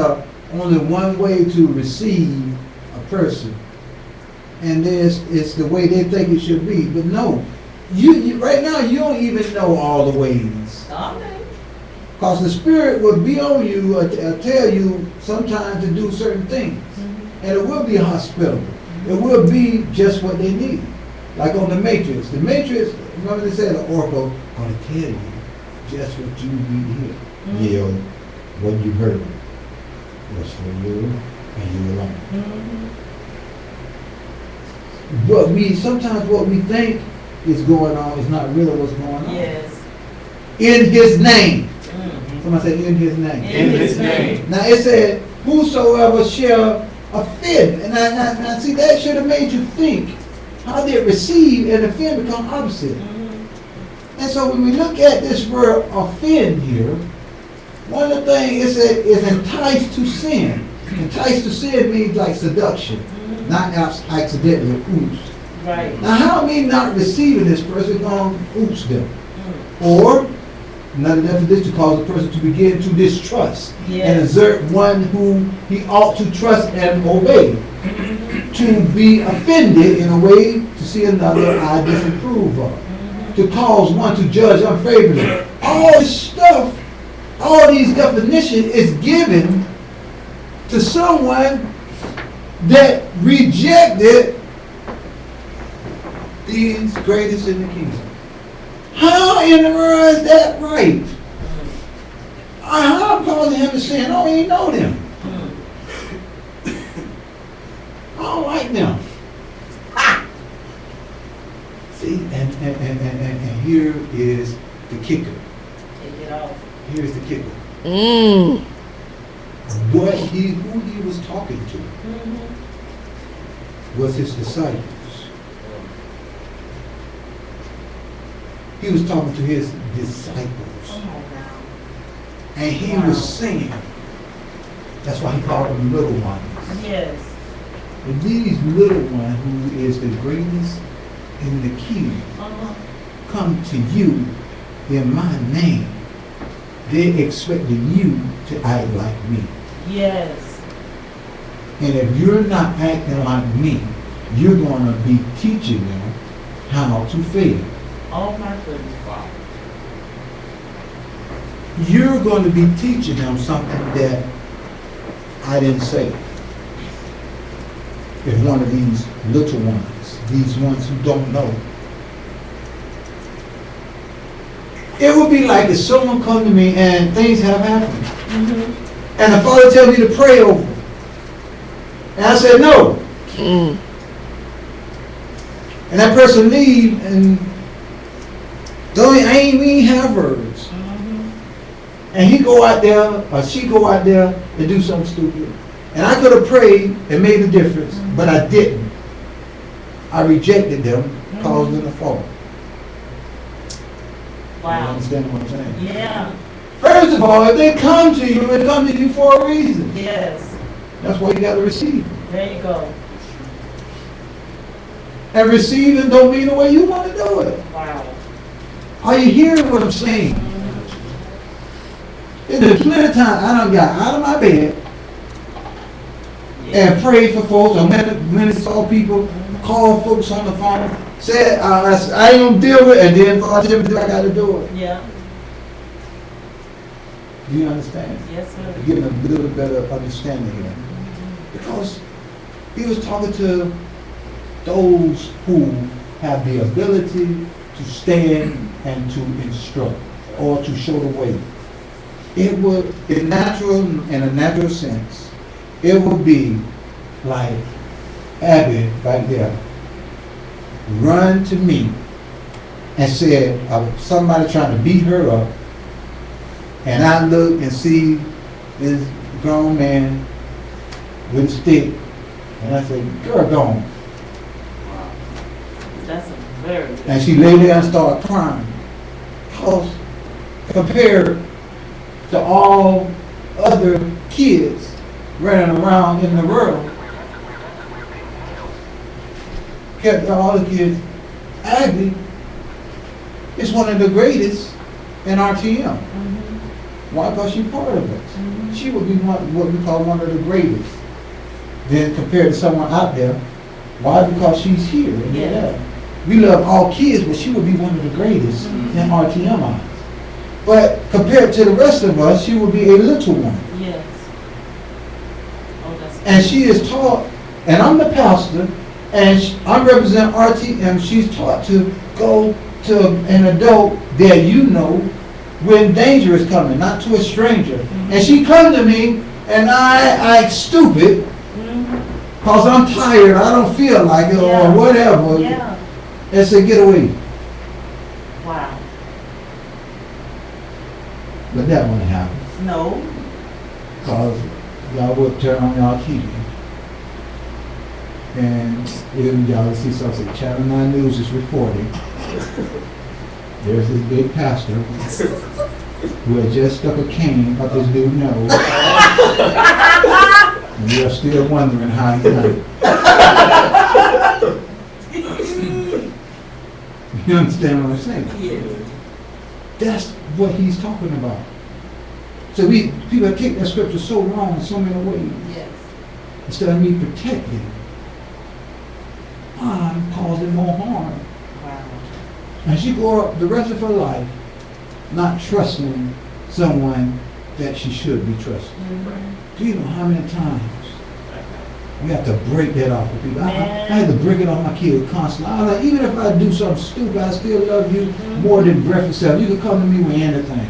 only one way to receive a person, and it's the way they think it should be. But no, you right now you don't even know all the ways. Because the Spirit will be on you, tell you sometimes to do certain things. And it will be hospitable. It will be just what they need. Like on the Matrix. The Matrix, remember they said the Oracle going to tell you just what you need to hear. Yeah, what you heard was for you and you alone. Sometimes what we think is going on is not really what's going on. Yes. In His name. Somebody say in His name. In His name. Now it said, whosoever shall offend. And now see, that should have made you think. How did receive and offend become opposite? And so when we look at this word offend here, one of the things it said is entice to sin. Entice to sin means like seduction, not accidentally oops. Right. Now how me not receiving this person going to oops them? Or another definition calls a person to begin to distrust and exert one who he ought to trust and obey. To be offended in a way to see another I disapprove of. To cause one to judge unfavorably. All this stuff, all these definitions is given to someone that rejected these greatest in the kingdom. How in the world is that right? How I'm causing him to sin? I don't even know them. I don't like them. See, and here is the kicker. Take it off. Here's the kicker. Who he was talking to. was his disciples. He was talking to his disciples. Come on now. And he was saying, that's why he called them little ones. Yes. And these little ones, who is the greatest in the kingdom, come to you in my name. They're expecting you to act like me. Yes. And if you're not acting like me, you're going to be teaching them how to fail. Oh my goodness. You're going to be teaching them something that I didn't say. If one of these little ones, these ones who don't know, it would be like if someone come to me and things have happened, and the Father tell me to pray over them. And I said no. Mm. And that person leave and we ain't have words. And he go out there, or she go out there and do something stupid. And I could have prayed and made a difference, but I didn't. I rejected them, caused them to fall. You Wow. understand what I'm saying? Yeah. First of all, if they come to you, they come to you for a reason. Yes. That's why you got to receive them. There you go. And receiving don't mean the way you want to do it. Wow. Are you hearing what I'm saying? There's plenty of time I done got out of my bed and prayed for folks, or when I saw people, call folks on the phone, said, I ain't gonna deal with it, and then Father Timothy, I gotta do it. Yeah. Do you understand? Yes, sir. You're getting a little better understanding here. Because he was talking to those who have the ability to stand and to instruct or to show the way. It would, in a natural sense, it would be like Abby right there run to me and said, somebody trying to beat her up, and I look and see this grown man with a stick, and I said, girl, gone. That's a very good. And she lay there and started crying. Because compared to all other kids running around in the world, kept all the kids, Aggie is one of the greatest in RTM. Why? Because she's part of it. She would be what we call one of the greatest. Then compared to someone out there, why? Because she's here. And Yeah. there. We love all kids, but she would be one of the greatest in RTM eyes. But compared to the rest of us, she would be a little one. Yes. Oh, that's And she is taught, and I'm the pastor, and I represent RTM. She's taught to go to an adult that you know when danger is coming, not to a stranger. And she come to me, and I act stupid, because I'm tired, I don't feel like it, Yeah. or whatever, Yeah. and say, get away. Wow. But that wouldn't happen, No. because y'all would turn on y'all TV. And then y'all would see something, Channel 9 News is reporting. There's this big pastor who had just stuck a cane up his dude's nose. And we are still wondering how he done it. You understand what I'm saying? Yes. That's what he's talking about. So people have taken that scripture so wrong in so many ways. Yes. Instead of me protecting, I'm causing more harm. Wow. And she go up the rest of her life not trusting someone that she should be trusting. Do you know how many times we have to break that off of people? I had to break it off my kids constantly. I was like, even if I do something stupid, I still love you more than breath itself. You can come to me with anything.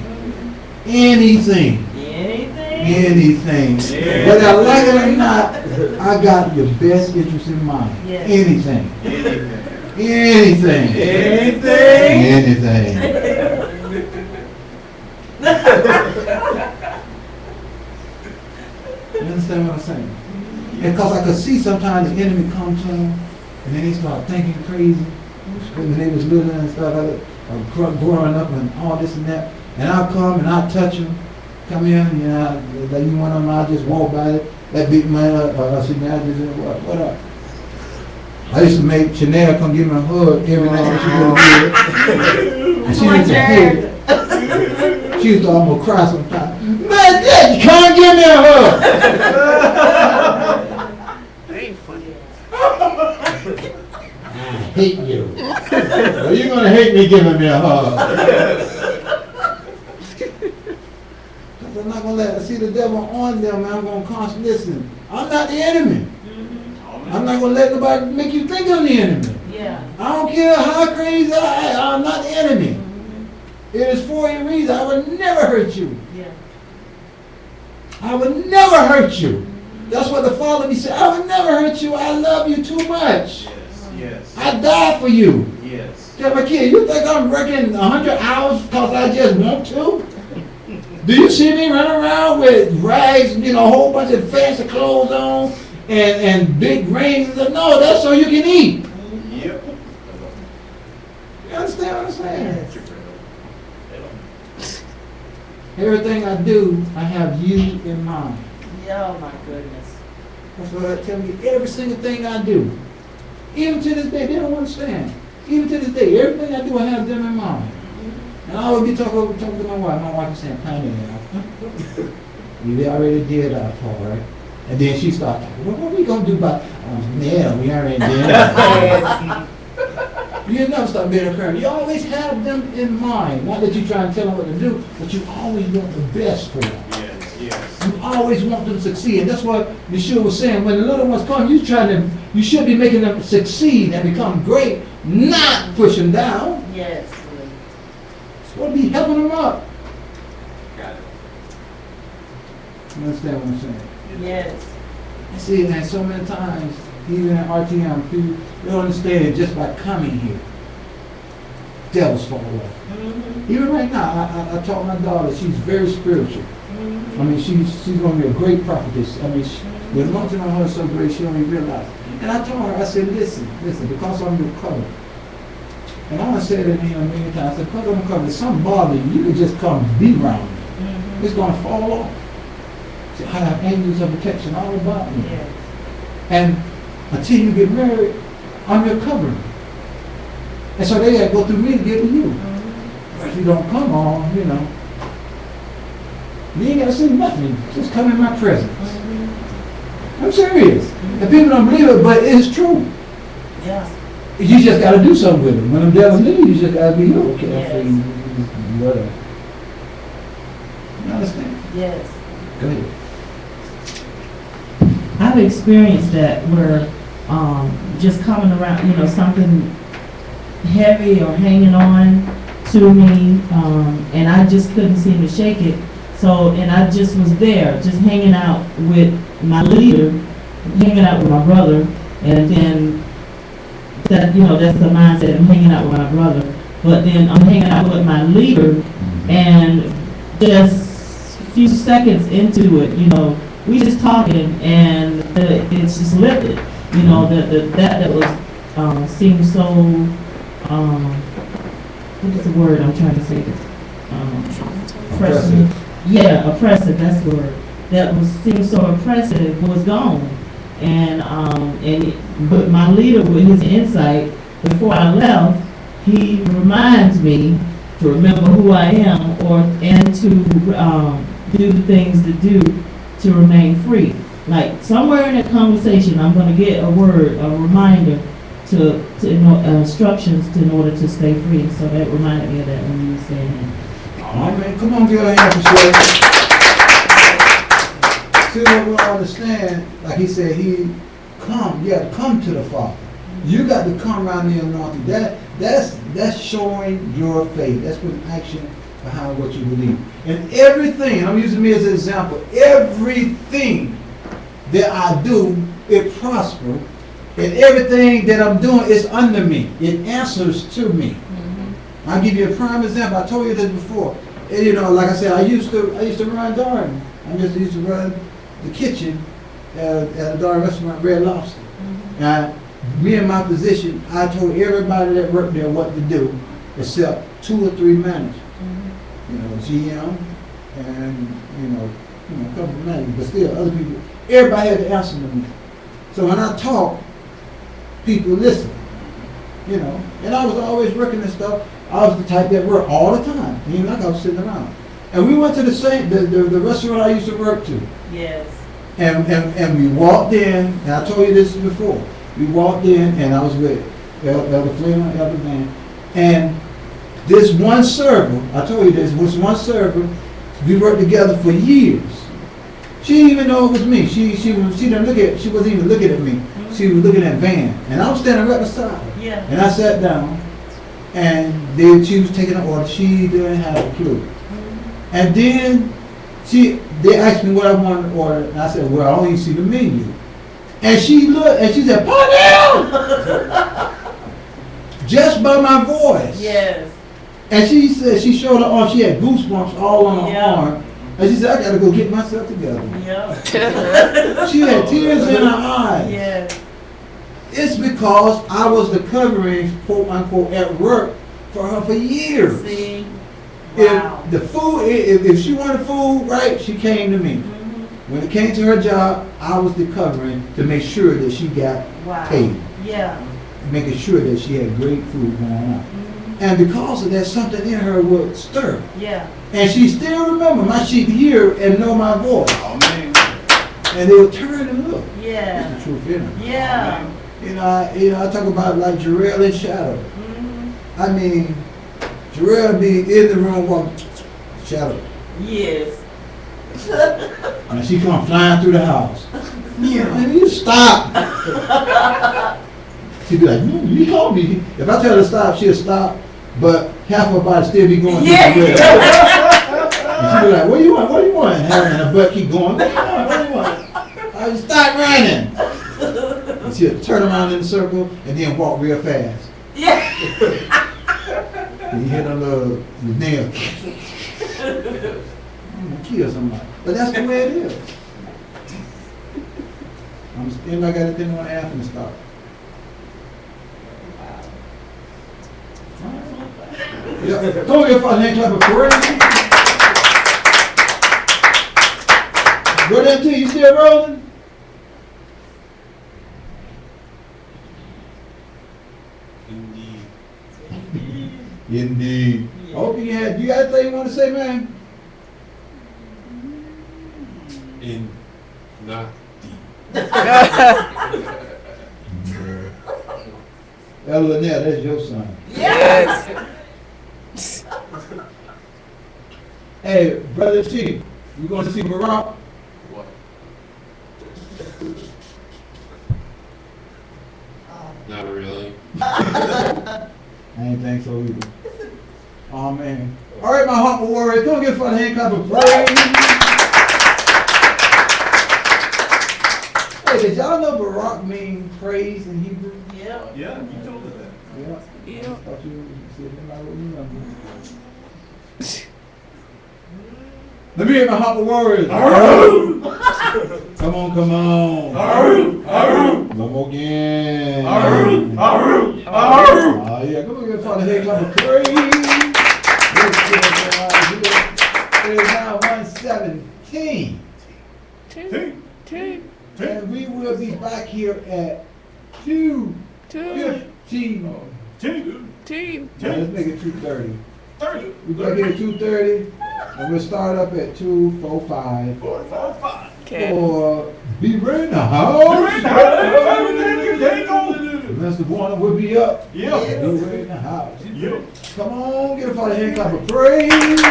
Anything. Anything? Anything. Whether I like it or not, I got your best interest in mind. Yes. Anything. Anything. Anything. You understand what I'm saying? And because I could see sometimes the enemy come to them, and then they start thinking crazy. When they was little and stuff, growing up and all this and that. And I'll come and I'll touch them. Come in, you know, like you want them, I'll just walk by it. That big man, I see now, just what up? I used to make Chanel come give me a hug every night when she really good. And she used to hate it. She used to almost cry sometimes. Man, Dad, come and give me a hug. I hate you. Well, you're gonna hate me giving me a hug. Because I'm not gonna let see the devil on them, and I'm gonna constantly listen. I'm not the enemy. I'm not gonna let nobody make you think I'm the enemy. Yeah. I don't care how crazy I am, I'm not the enemy. It is for a reason. I would never hurt you. Yeah. I would never hurt you. That's what the Father he said. I would never hurt you. I love you too much. Yes. I died for you. Yes. Tell my kid, you think I'm working 100 hours because I just want to? Do you see me running around with rags, you know, a whole bunch of fancy clothes on and big rings? No, that's so you can eat. Yep. You understand what I'm saying? Everything I do, I have you in mind. Oh my goodness. That's what I tell you. Every single thing I do. Even to this day, they don't understand. Even to this day, everything I do, I have them in mind. And I always be talking to my wife. My wife is saying, "Honey, we already did our part, right?" And then she started talking, "What are we going to do about, yeah, we already did our part." You never stop being a parent. You always have them in mind. Not that you try and tell them what to do, but you always want the best for them. Yes, yes. You always want them to succeed. And that's what Yeshua was saying. When the little ones come, you should be making them succeed and become great, not push them down. Yes. It's supposed to be helping them up. Got it. You understand what I'm saying? Yes. I see it, and so many times, even at RTM, people don't understand it just by coming here. Devils fall away. Even right now, I taught my daughter, she's very spiritual. I mean, she's going to be a great prophetess. I mean, the anointing on her is so great, she don't even realize it. And I told her, I said, listen, because I'm your cover. And I said it here a million times, I said, because I'm covered, if something bothers you, you can just come be around me. It's going to fall off. See, I have angels of protection all about me. Yes. And until you get married, I'm your covering. And so they got to go through me to get to you. But if you don't come on, you know, you ain't got to say nothing. Just come in my presence. I'm serious. And people don't believe it, but it's true. Yeah. You just got to do something with them. When them devils leave, you just got to be okay. Yes. Whatever. You understand? Yes. Go ahead. I've experienced that where just coming around, you know, something heavy or hanging on to me, and I just couldn't seem to shake it. So, and I just was there, just hanging out with my leader, hanging out with my brother, and then that, you know, that's the mindset of hanging out with my brother. But then I'm hanging out with my leader, and just a few seconds into it, you know, we just talking, and it's just lifted. You know, that was seemed so. What is the word I'm trying to say? Oppressive. Yeah, oppressive. That's the word. That was seemed so oppressive was gone, but my leader with his insight before I left, he reminds me to remember who I am, and to do the things to do to remain free. Like somewhere in that conversation, I'm going to get a word, a reminder to instructions in order to stay free. So that reminded me of that when you were saying that. All right, man. Come on, give her a hand for sure. See what we understand, like he said, you got to come to the Father. You got to come around the anointing. That's showing your faith. That's putting action behind what you believe. And everything, I'm using me as an example, everything that I do, it prospers. And everything that I'm doing is under me. It answers to me. I'll give you a prime example. I told you this before. And, you know, like I said, I used to run garden. I just used to run the kitchen at a darn restaurant, Red Lobster. And me in my position, I told everybody that worked there what to do, except 2 or 3 managers. You know, GM and a couple of managers, but still other people. Everybody had to answer to me. So when I talk, people listen. You know, and I was always working and stuff. I was the type that worked all the time, even like I was sitting around. And we went to the restaurant I used to work to. Yes. And we walked in, and I told you this before. We walked in, and I was with Elder Flynn, Elder Van, and this one server, I told you this was one server. We worked together for years. She didn't even know it was me. She didn't look at. She wasn't even looking at me. She was looking at Van, and I was standing right beside her. Yeah. And I sat down, and she was taking an order. She didn't have a clue. And then they asked me what I wanted to order, and I said, well, I only see the menu. And she looked, and she said, Parnell! Just by my voice. Yes. And she said, she showed her arm, she had goosebumps all on her Yeah. arm. And she said, I gotta go get myself together. Yeah. She had tears in her eyes. Yes. It's because I was the covering, quote unquote, at work for her for years. See? Wow. If the food, if she wanted food, right, she came to me. When it came to her job, I was the covering to make sure that she got Wow. paid, Yeah. making sure that she had great food going on. And because of that, something in her would stir. Yeah. And she still remember my sheep hear and know my voice. Oh, man. And they would turn and look. Yeah. That's the truth in her. Yeah. You know, I talk about like Jarrell and Shadow. I mean, Jarrell be in the room walking, Shadow. Yes. And she come flying through the house. Yeah, man, you stop. She'd be like, you told me. If I tell her to stop, she'll stop. But half her body still be going. Yeah. And she'd be like, what do you want? What do you want? And her butt keep going. What do you want? What do you want? I just stop running. And she'll turn around in a circle and then walk real fast. Yeah. And you hit her little nail. I'm gonna kill somebody. But that's the way it is. Anybody got anything on after the start? Yeah, don't get for hand clap of praise. Brother MT, you still rolling? Indeed. Indeed. I hope you got anything you want to say, man? In not Ella Lynette, that's your son. Yes. Hey, Brother T, you going to see Barack? what? Not really. I ain't think so either. Oh, man. All right, my humble warriors, don't give for the hand clap of praise. Hey, did y'all know Barack means praise in Hebrew? Yeah. Yeah, you told us that. Yeah. Yeah. I thought you said anybody would remember. Let me hear my humble warriors. Come on, come on. One more again. Oh, yeah, come on, give Father Head clap of praise. It is now 1:17. Two. And we will be back here at 2:15. Let's make it 2:30. We're going to get at 2:30, and we'll start up at 2:45. Okay. Or be ready in the house. Mr. Warner will be up. Yeah. Be ready in the house. Yeah. Come on, get a Father hand clap of praise.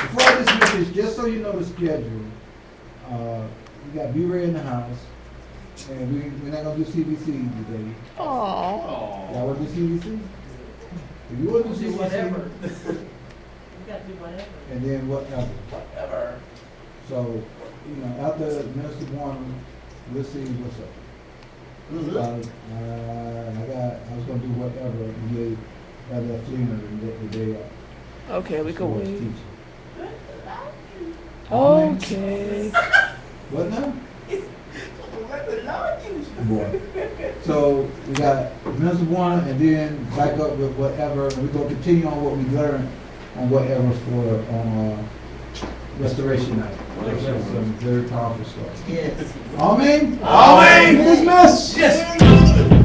Before I dismiss this, just so you know the schedule, we got Be Ready in the house, and we're not gonna do CBC today. Aww. Y'all wanna do CBC? If you wanna do Whatever. CBC, You gotta do whatever. and then whatever. Whatever. So, you know, after Minister Warner, we'll see what's up. I was gonna do whatever and give Brother Fleener the day off. Okay, we So can let's wait. teach. Okay. What now? Let the Lord use you. Boy. So we got Minister Warner and then back up with whatever, and we're gonna continue on what we learned on whatever for, on, Restoration Night. Some very powerful stuff. Yes. Amen? Amen. Dismiss. Yes.